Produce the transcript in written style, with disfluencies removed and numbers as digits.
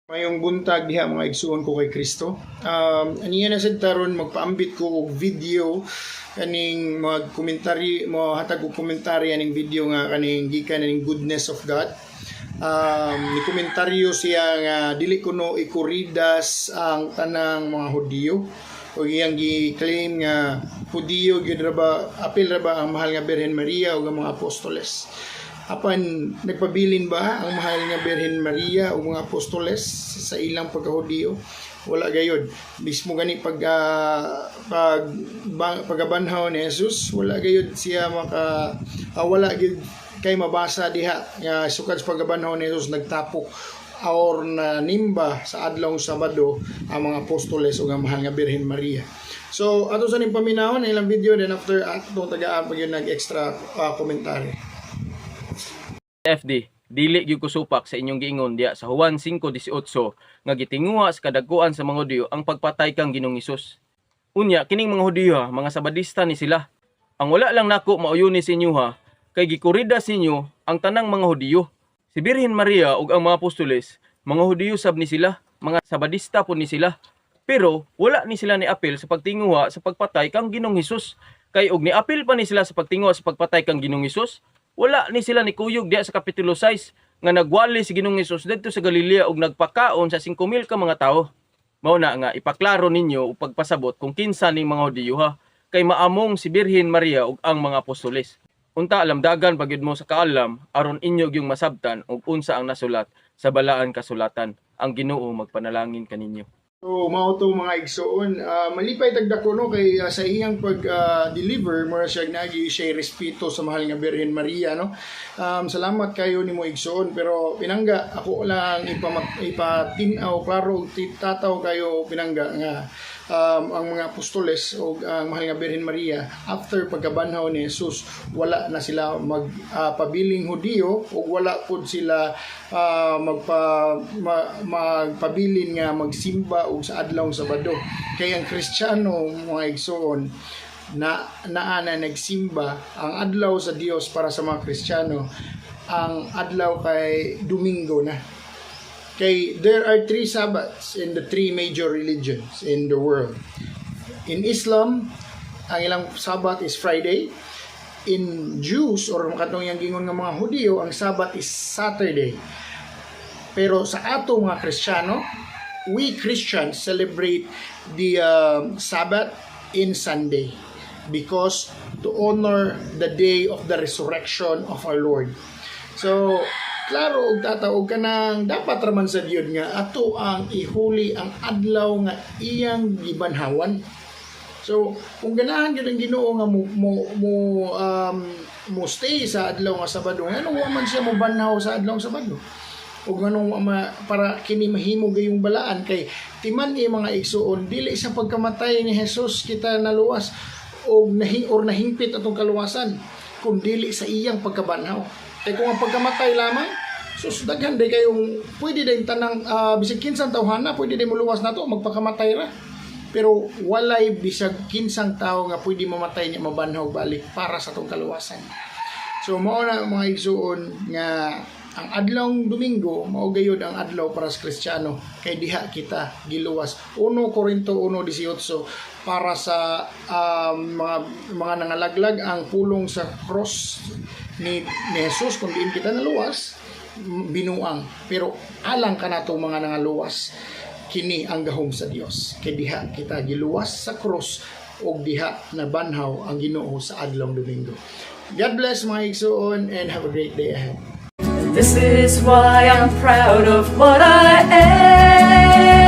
Mayong buntag diha mga igsuon ko kay Kristo. Aniya na sad taron magpaambit ko og video kaning magkomentary mo hatag og komentary aning video nga kaning gikan ning goodness of God. Ni komentaryo siya nga dili kuno ikuridas ang tanang mga Hudiyo o iyang gi-claim nga Hudiyo gyud ra ba apil ra ba ang mahal nga Birhen Maria o ang mga apostoles. Apan nagpabilin ba ang mahal nga Birhen Maria o mga apostoles sa ilang pagkahudiyo? Wala gayod. Mismo gani pagabanhaw ni Jesus, wala gayod siya wala gayud kay mabasa diha nga sukad sa pagabanhaw ni Jesus nagtapok or na nimba sa adlaw Sabado ang mga apostoles o ang mahal nga Birhen Maria. So ato sa ning paminawon ilang video then after ato tagaan pag yun nag-extra komentary. FD, dili gyud ko supak sa inyong giingon diya sa Juan 5:18 nga gitinguha sa kadagkuan sa mga Hudiyo ang pagpatay kang Ginoong Hesus. Unya kining mga Hudiyo mga sabadista ni sila. Ang wala lang nako mauyoni sa inyo kay gikurida sa inyo ang tanang mga Hudiyo. Si Birhen Maria ug ang mga apostoles, mga Hudiyo sab ni sila, mga sabadista po ni sila. Pero wala ni sila ni apil sa pagtinguha sa pagpatay kang Ginoong Hesus. Kay og ni apil pa ni sila sa pagtinguha sa pagpatay kang Ginoong Hesus. Wala ni sila ni kuyog diya sa kapitulo 6 nga nagwali si Ginoong Hesus didto sa Galilea ug nagpakaon sa 5,000 ka mga tawo. Mao na nga ipaklaro ninyo ug pagpasabot kung kinsa ning mga Hudiyo kay maamong si Birhen Maria ug ang mga apostoles. Unta alamdagan pagyud mo sa kaalam aron inyo gyung masabtan ug unsa ang nasulat sa balaan kasulatan. Ang Ginoo magpanalangin kaninyo. So mao to mga igsoon, malipay tagdako no kay sa iyang pag-deliver mo siya nagi siya respeto sa mahal nga Birhen Maria no. Salamat kayo nimo igsoon pero pinangga ako lang ipatinaw klaro tataw kayo pinangga nga ang mga apostoles o ang mahal nga Birhen Maria after pagkabanhaw ni Jesus wala na sila magpabiling Hudiyo o wala pud sila magpabilin nga magsimba o sa adlaw Sabado. Kay ang Kristiyano mga igsoon naa nagsimba ang adlaw sa Dios para sa mga Kristiyano ang adlaw kay Domingo na. Kay there are 3 Sabbaths in the 3 major religions in the world. In Islam, ang ilang Sabbath is Friday. In Jews or makatong yang gingon nga mga Hudiyo, ang Sabbath is Saturday. Pero sa ato mga Kristiyano, we Christians celebrate the Sabbath in Sunday because to honor the day of the resurrection of our Lord. So, klaro og tataog ka nang dapat raman sa Dios nga ato ang ihuli ang adlaw nga iyang gibanhawan. So kung ganahan gyud ang Ginoo nga mo stay sa adlaw nga Sabado, anong wa man siya mo banhaw sa adlaw nga Sabado? Ug nganong para kini mahimo gayong balaan kay timan ni mga igsuon dili sa pagkamatay ni Jesus kita naluwas og nahingpit atong kaluwasan kung dili sa iyang pagkabanhaw. Kaya kung ang pagkamatay lamang, sus daghan day kayong pwede din tanang bisag kinsang tawhana pwede din muluwas nato magpakamatay ra. Pero walay bisag kinsang tawo nga pwede mamatay niya mabanhaw balik para sa tong kaluwasan. So mao na mga igsuon nga ang adlawng Domingo mao gayud ang adlaw para sa Kristiyano kay diha kita giluwas. 1 Korinto 1:18 para sa mga nangalaglag ang pulong sa cross ni Jesus kung diin kita naluwas binuang pero alang kanato mga nangaluwas kini ang gahom sa Dios kay diha kita giluwas sa cross ug diha nabanhaw ang Ginoo sa adlawng Domingo. God bless mga igsoon and have a great day ahead. This is why I'm proud of what I am.